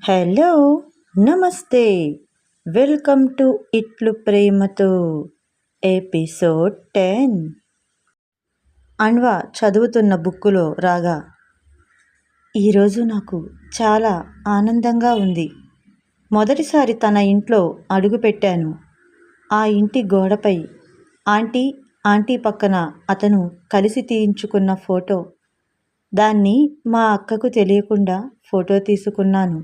Hello, నమస్తే. Welcome to ఇట్లు ప్రేమతో ఎపిసోడ్ 10. అన్వ చదువుతున్న బుక్కులో రాగా ఈరోజు నాకు చాలా ఆనందంగా ఉంది. మొదటిసారి తన ఇంట్లో అడుగుపెట్టాను. ఆ ఇంటి గోడపై ఆంటీ పక్కన అతను కలిసి తీయించుకున్న ఫోటో. దాన్ని మా అక్కకు తెలియకుండా ఫోటో తీసుకున్నాను.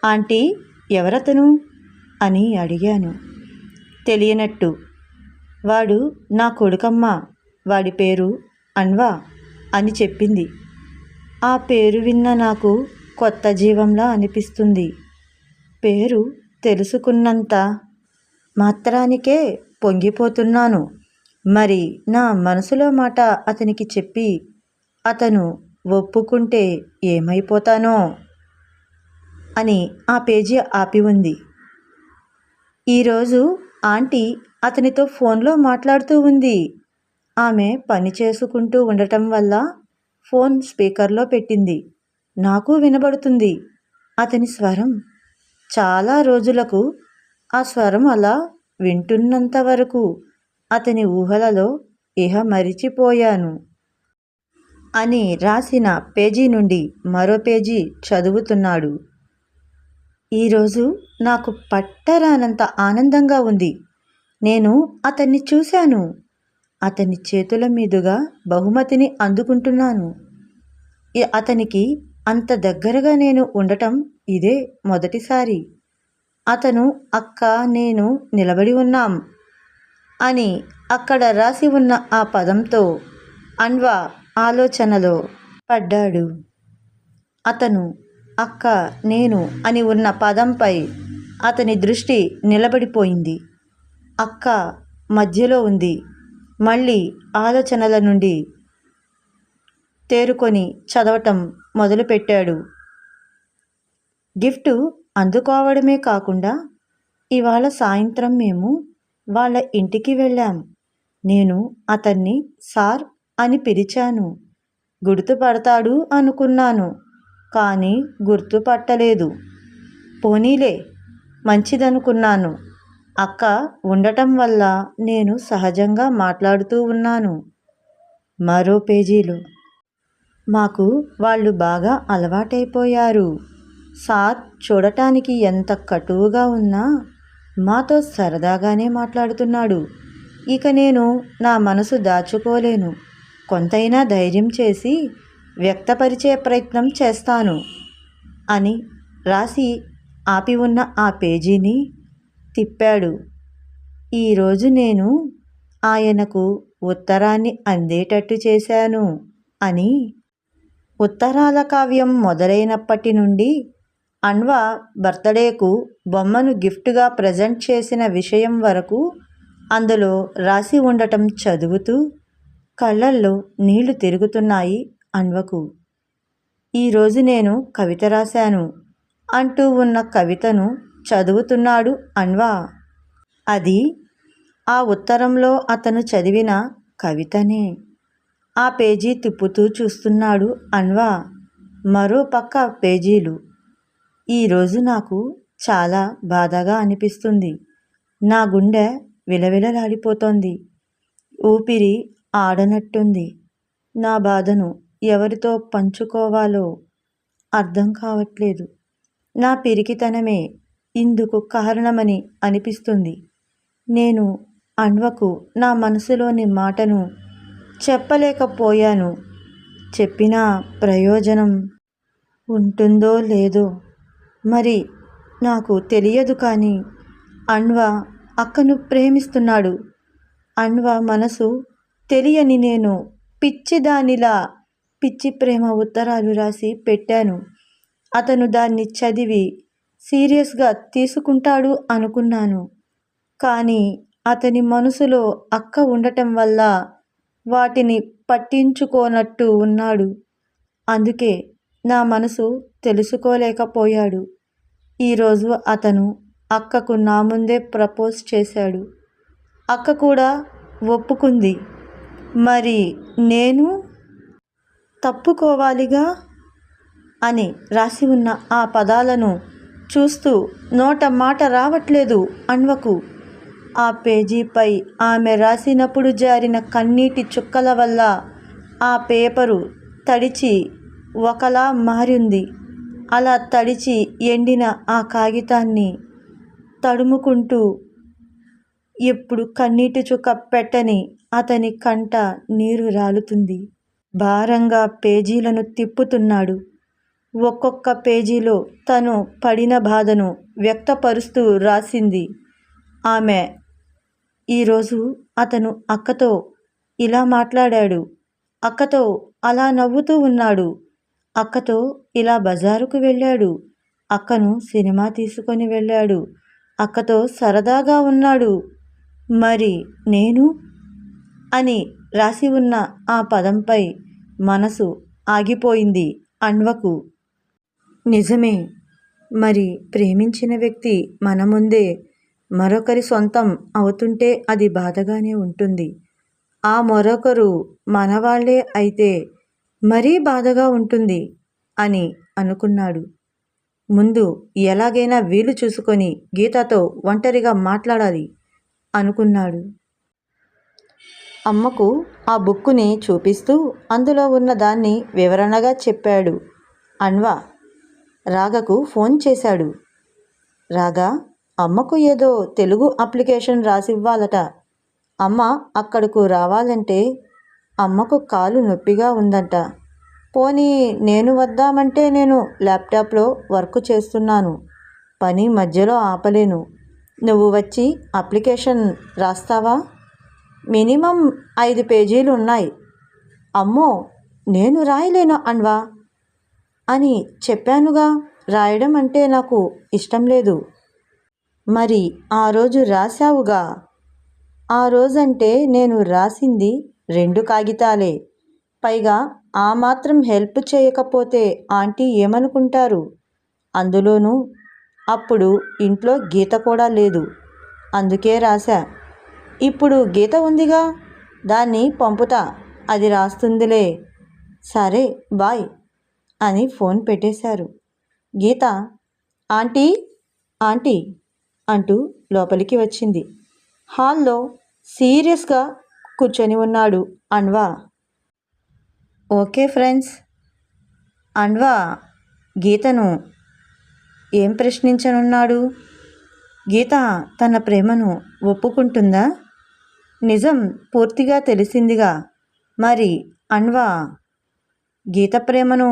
ఆంటీ, ఎవరతను అని అడిగాను తెలియనట్టు. వాడు నా కొడుకమ్మ, వాడి పేరు అన్వా అని చెప్పింది. ఆ పేరు విన్న నాకు కొత్త జీవంలా అనిపిస్తుంది. పేరు తెలుసుకున్నంత మాత్రానికే పొంగిపోతున్నాను. మరి నా మనసులో మాట అతనికి చెప్పి అతను ఒప్పుకుంటే ఏమైపోతానో అని ఆ పేజీ ఆపి ఉంది. ఈరోజు ఆంటీ అతనితో ఫోన్లో మాట్లాడుతూ ఉంది. ఆమె పని చేసుకుంటూ ఉండటం వల్ల ఫోన్ స్పీకర్లో పెట్టింది. నాకు వినబడుతుంది అతని స్వరం. చాలా రోజులకు ఆ స్వరం అలా వింటున్నంత వరకు అతని ఊహలలో ఇహ మరిచిపోయాను అని రాసిన పేజీ నుండి మరో పేజీ చదువుతున్నాడు. ఈరోజు నాకు పట్టరానంత ఆనందంగా ఉంది. నేను అతన్ని చూశాను. అతని చేతుల మీదుగా బహుమతిని అందుకుంటున్నాను. అతనికి అంత దగ్గరగా నేను ఉండటం ఇదే మొదటిసారి. అతను, అక్క, నేను నిలబడి ఉన్నాం అని అక్కడ రాసి ఉన్న ఆ పదంతో అన్వా ఆలోచనలో పడ్డాడు. అతను, అక్క, నేను అని ఉన్న పదంపై అతని దృష్టి నిలబడిపోయింది. అక్క మధ్యలో ఉంది. మళ్ళీ ఆలోచనల నుండి తేరుకొని చదవటం మొదలుపెట్టాడు. గిఫ్ట్ అందుకోవడమే కాకుండా ఇవాళ సాయంత్రం మేము వాళ్ళ ఇంటికి వెళ్ళాం. నేను అతన్ని సార్ అని పిలిచాను. గుర్తుపడతాడు అనుకున్నాను, కానీ గుర్తుపట్టలేదు. పోనీలే, మంచిదనుకున్నాను. అక్క ఉండటం వల్ల నేను సహజంగా మాట్లాడుతూ ఉన్నాను. మరో పేజీలో మాకు వాళ్ళు బాగా అలవాటైపోయారు. సార్ చూడటానికి ఎంత కటువుగా ఉన్నా మాతో సరదాగానే మాట్లాడుతున్నాడు. ఇక నేను నా మనసు దాచుకోలేను. కొంతైనా ధైర్యం చేసి వ్యక్తపరిచే ప్రయత్నం చేస్తాను అని రాసి ఆపి ఉన్న ఆ పేజీని తిప్పాడు. ఈరోజు నేను ఆయనకు ఉత్తరాన్ని అందేటట్టు చేశాను అని. ఉత్తరాల కావ్యం మొదలైనప్పటి నుండి అన్వా బర్త్డేకు బొమ్మను గిఫ్ట్గా ప్రజెంట్ చేసిన విషయం వరకు అందులో రాసి ఉండటం చదువుతూ కళ్ళల్లో నీళ్లు తిరుగుతున్నాయి అన్వకు. ఈరోజు నేను కవిత రాశాను అంటూ ఉన్న కవితను చదువుతున్నాడు అన్వా. అది ఆ ఉత్తరంలో అతను చదివిన కవితనే. ఆ పేజీ తిప్పుతూ చూస్తున్నాడు అన్వా. మరో పక్క పేజీలు. ఈరోజు నాకు చాలా బాధగా అనిపిస్తుంది. నా గుండె విలవిలలాడిపోతోంది. ఊపిరి ఆడనట్టుంది. నా బాధను ఎవరితో పంచుకోవాలో అర్థం కావట్లేదు. నా పిరికితనమే ఇందుకు కారణమని అనిపిస్తుంది. నేను అన్వకు నా మనసులోని మాటను చెప్పలేకపోయాను. చెప్పినా ప్రయోజనం ఉంటుందో లేదో మరి నాకు తెలియదు. కానీ అన్వ అక్కను ప్రేమిస్తున్నాడు. అన్వ మనసు తెలియని నేను పిచ్చిదానిలా పిచ్చి ప్రేమ ఉత్తరాలు రాసి పెట్టాను. అతను దాన్ని చదివి సీరియస్గా తీసుకుంటాడు అనుకున్నాను. కానీ అతని మనసులో అక్క ఉండటం వల్ల వాటిని పట్టించుకోనట్టు ఉన్నాడు. అందుకే నా మనసు తెలుసుకోలేకపోయాడు. ఈరోజు అతను అక్కకు నా ముందే ప్రపోజ్ చేశాడు. అక్క కూడా ఒప్పుకుంది. మరి నేను తప్పుకోవాలిగా. అని రాసి ఉన్న ఆ పదాలను చూస్తూ నోట మాట రావట్లేదు అన్వకు. ఆ పేజీపై ఆమె రాసినప్పుడు జారిన కన్నీటి చుక్కల వల్ల ఆ పేపరు తడిచి ఒకలా మారింది. అలా తడిచి ఎండిన ఆ కాగితాన్ని తడుముకుంటూ ఎప్పుడు కన్నీటి చుక్క పెట్టని అతని కంట నీరు రాలుతుంది. భారంగా పేజీలను తిప్పుతున్నాడు. ఒక్కొక్క పేజీలో తను పడిన బాధను వ్యక్తపరుస్తూ రాసింది ఆమె. ఈరోజు అతను అక్కతో ఇలా మాట్లాడాడు, అక్కతో అలా నవ్వుతూ ఉన్నాడు, అక్కతో ఇలా బజారుకు వెళ్ళాడు, అక్కను సినిమా తీసుకొని వెళ్ళాడు, అక్కతో సరదాగా ఉన్నాడు. మరి నేను అని రాసి ఉన్న ఆ పదంపై మనసు ఆగిపోయింది అన్వకు. నిజమే, మరి ప్రేమించిన వ్యక్తి మన ముందే మరొకరి సొంతం అవుతుంటే అది బాధగానే ఉంటుంది. ఆ మరొకరు మనవాళ్లే అయితే మరీ బాధగా ఉంటుంది అని అనుకున్నాడు. ముందు ఎలాగైనా వీలు చూసుకొని గీతతో ఒంటరిగా మాట్లాడాలి అనుకున్నాడు. అమ్మకు ఆ బుక్కుని చూపిస్తూ అందులో ఉన్న దాన్ని వివరణగా చెప్పాడు అన్వ. రాగకు ఫోన్ చేశాడు. రాగా, అమ్మకు ఏదో తెలుగు అప్లికేషన్ రాసివ్వాలట. అమ్మ అక్కడకు రావాలంటే అమ్మకు కాలు నొప్పిగా ఉందంట. పోనీ నేను వద్దామంటే నేను ల్యాప్టాప్లో వర్క్ చేస్తున్నాను, పని మధ్యలో ఆపలేను. నువ్వు వచ్చి అప్లికేషన్ రాస్తావా? మినిమం 5 పేజీలు ఉన్నాయి. అమ్మో, నేను రాయలేను అన్వా అని చెప్పానుగా. రాయడం అంటే నాకు ఇష్టం లేదు. మరి ఆ రోజు రాశావుగా. ఆ రోజంటే నేను రాసింది 2 కాగితాలే. పైగా ఆ మాత్రం హెల్ప్ చేయకపోతే ఆంటీ ఏమనుకుంటారు? అందులోనూ అప్పుడు ఇంట్లో గీత కూడా లేదు, అందుకే రాశా. ఇప్పుడు గీత ఉందిగా, దాన్ని పంపుతా, అది రాస్తుందిలే. సరే బాయ్ అని ఫోన్ పెట్టేశారు. గీత ఆంటీ ఆంటీ అంటూ లోపలికి వచ్చింది. హాల్లో సీరియస్గా కూర్చొని ఉన్నాడు అన్వా. ఓకే ఫ్రెండ్స్, అన్వా గీతను ఏం ప్రశ్నించనున్నాడు? గీత తన ప్రేమను ఒప్పుకుంటుందా? నిజం పూర్తిగా తెలిసిందిగా. మరి అన్వా గీత ప్రేమను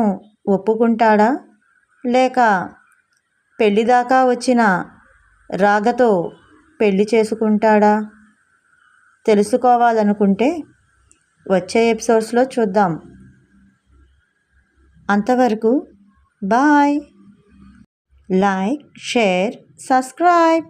ఒప్పుకుంటాడా, లేక పెళ్ళిదాకా వచ్చిన రాగతో పెళ్లి చేసుకుంటాడా? తెలుసుకోవాలనుకుంటే వచ్చే ఎపిసోడ్స్లో చూద్దాం. అంతవరకు బాయ్. Like, share, subscribe.